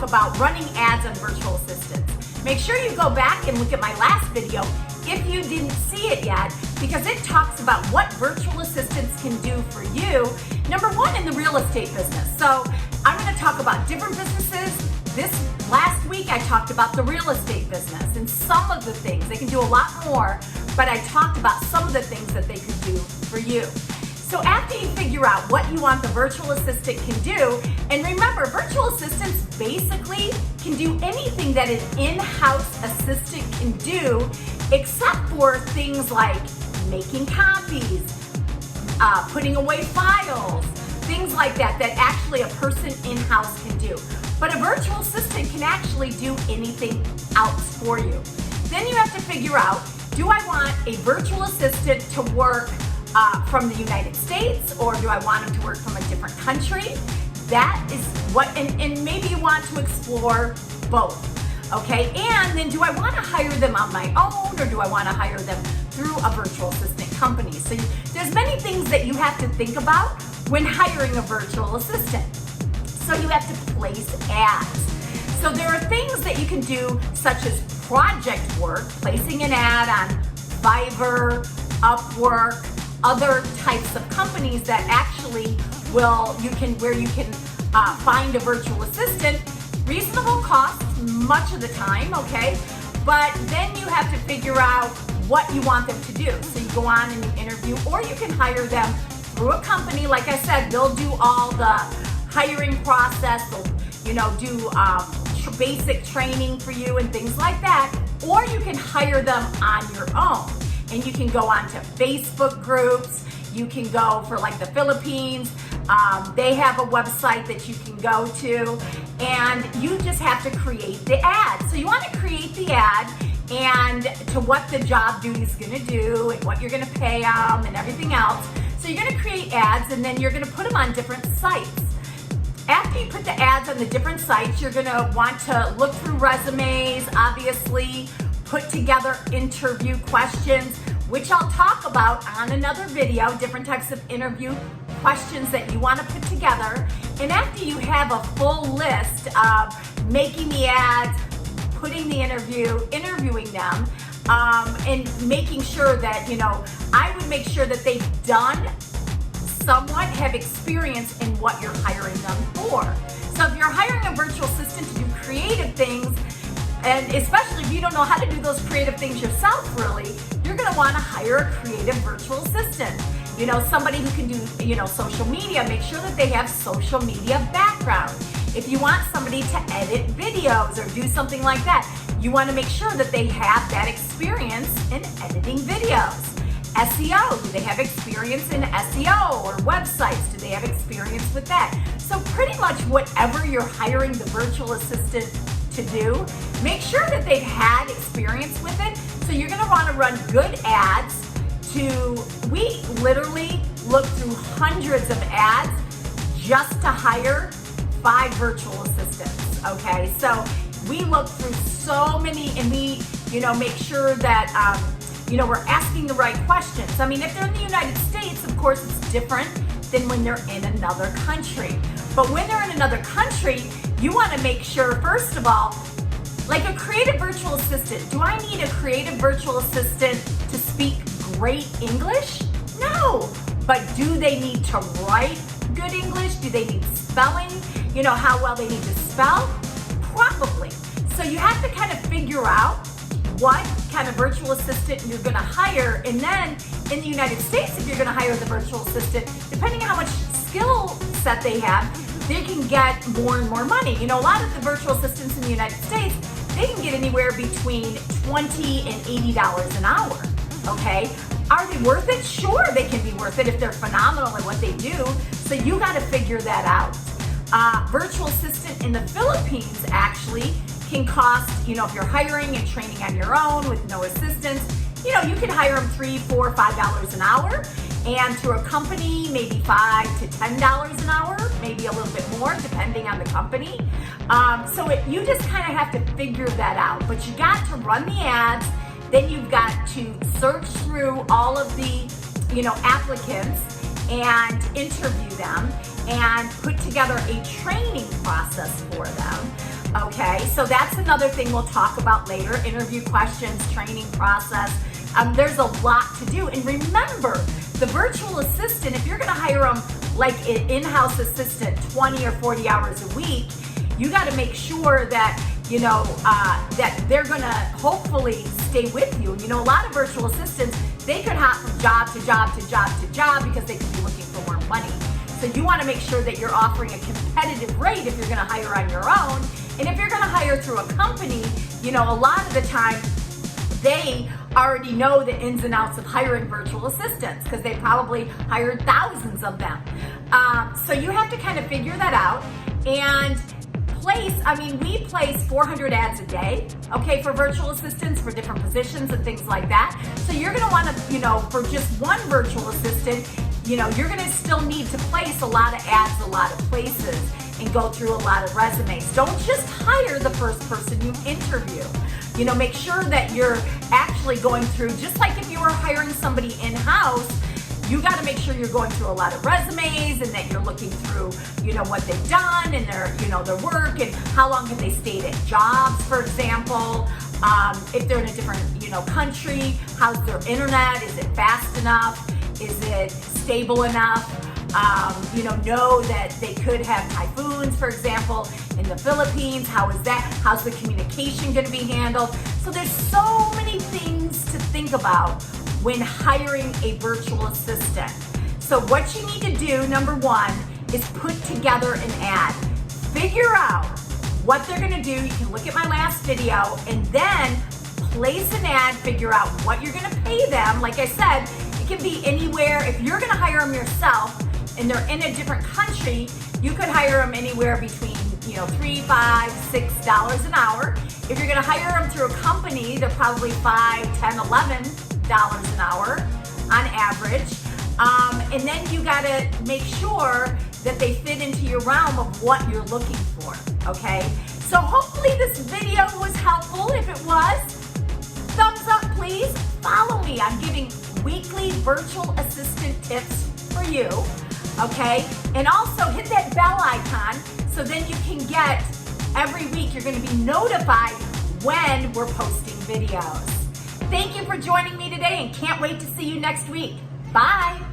talk about running ads on virtual assistants. Make sure you go back and look at my last video if you didn't see it yet, because it talks about what virtual assistants can do for you. Number one, in the real estate business. So I'm going to talk about different businesses. This last week I talked about the real estate business and some of the things. They can do a lot more, but I talked about some of the things that they could do for you. So after you figure out what you want the virtual assistant can do, and remember, virtual assistants basically can do anything that an in-house assistant can do, except for things like making copies, putting away files, things like that, that actually a person in-house can do. But a virtual assistant can actually do anything else for you. Then you have to figure out, do I want a virtual assistant to work from the United States, or do I want them to work from a different country? That is what, and maybe you want to explore both, okay? And then do I want to hire them on my own, or do I want to hire them through a virtual assistant company? So there's many things that you have to think about when hiring a virtual assistant. So you have to place ads. So there are things that you can do, such as project work, placing an ad on Fiverr, Upwork, other types of companies that actually where you can find a virtual assistant, reasonable cost much of the time, okay? But then you have to figure out what you want them to do. So you go on and you interview, or you can hire them through a company. Like I said, they'll do all the hiring process, they'll do basic training for you and things like that, or you can hire them on your own. And you can go on to Facebook groups, you can go for like the Philippines, they have a website that you can go to, and you just have to create the ad. So you want to create the ad and to what the job duty is going to do and what you're going to pay them and everything else. So you're going to create ads, and then you're going to put them on different sites. After you put the ads on the different sites, you're going to want to look through resumes, obviously, put together interview questions, which I'll talk about on another video, different types of interview questions that you want to put together. And after you have a full list of making the ads, putting the interviewing them, and making sure that, I would make sure that they've somewhat have experience in what you're hiring them for. So if you're hiring a virtual assistant to do creative things, and especially if you don't know how to do those creative things yourself, really, you're going to want to hire a creative virtual assistant. Somebody who can do, social media. Make sure that they have social media background. If you want somebody to edit videos or do something like that, you want to make sure that they have that experience in editing videos. SEO, do they have experience in SEO or websites? Do they have experience with that? So pretty much whatever you're hiring the virtual assistant to do, make sure that they've had experience with it. So you're gonna wanna run good ads. We literally look through hundreds of ads just to hire 5 virtual assistants, okay? So we look through so many, and we, make sure that, we're asking the right questions. I mean, if they're in the United States, of course, it's different than when they're in another country. But when they're in another country, you want to make sure, first of all, like a creative virtual assistant. Do I need a creative virtual assistant to speak great English? No. But do they need to write good English? Do they need spelling? How well they need to spell? Probably. So you have to kind of figure out what kind of virtual assistant you're going to hire. And then in the United States, if you're going to hire the virtual assistant, depending on how much skill set they have, they can get more and more money. A lot of the virtual assistants in the United States, they can get anywhere between $20 and $80 an hour, okay? Are they worth it? Sure, they can be worth it if they're phenomenal at what they do. So you got to figure that out. Virtual assistant in the Philippines actually can cost, if you're hiring and training on your own with no assistance, you can hire them $3, $4, $5 an hour, and through a company, maybe $5 to $10 an hour, maybe a little bit more, depending on the company. You just kind of have to figure that out. But you got to run the ads, then you've got to search through all of the, applicants and interview them and put together a training process for them. Okay, so that's another thing we'll talk about later. Interview questions, training process. There's a lot to do. And remember, the virtual assistant, if you're gonna hire them like an in-house assistant 20 or 40 hours a week, you gotta make sure that, you know, that they're gonna hopefully stay with you. You know, a lot of virtual assistants, they could hop from job to job to job to job because they could be looking for more money. So you wanna make sure that you're offering a competitive rate if you're gonna hire on your own. And if you're gonna hire through a company, you know, a lot of the time, they already know the ins and outs of hiring virtual assistants because they probably hired thousands of them. So you have to kind of figure that out and place, I mean, we place 400 ads a day, okay, for virtual assistants for different positions and things like that. So you're gonna wanna, you know, for just one virtual assistant, you know, you're gonna still need to place a lot of ads, a lot of places, and go through a lot of resumes. Don't just hire the first person you interview. You know, make sure that you're actually going through, just like if you were hiring somebody in-house, you got to make sure you're going through a lot of resumes and that you're looking through, you know, what they've done and their, you know, their work and how long have they stayed at jobs, for example. If they're in a different, you know, country, how's their internet? Is it fast enough? Is it stable enough? You know that they could have typhoons, for example, in the Philippines. How is that? How's the communication going to be handled? So there's so many things to think about when hiring a virtual assistant. So what you need to do, number one, is put together an ad. Figure out what they're going to do. You can look at my last video and then place an ad, figure out what you're going to pay them. Like I said, it can be anywhere. If you're going to hire them yourself, and they're in a different country, you could hire them anywhere between, you know, $3, $5, $6 an hour. If you're gonna hire them through a company, they're probably $5, $10, $11 an hour on average. And then you gotta make sure that they fit into your realm of what you're looking for, okay? So hopefully this video was helpful. If it was, thumbs up please. Follow me. I'm giving weekly virtual assistant tips for you. Okay, and also hit that bell icon so then you can get, every week you're going to be notified when we're posting videos. Thank you for joining me today and can't wait to see you next week. Bye.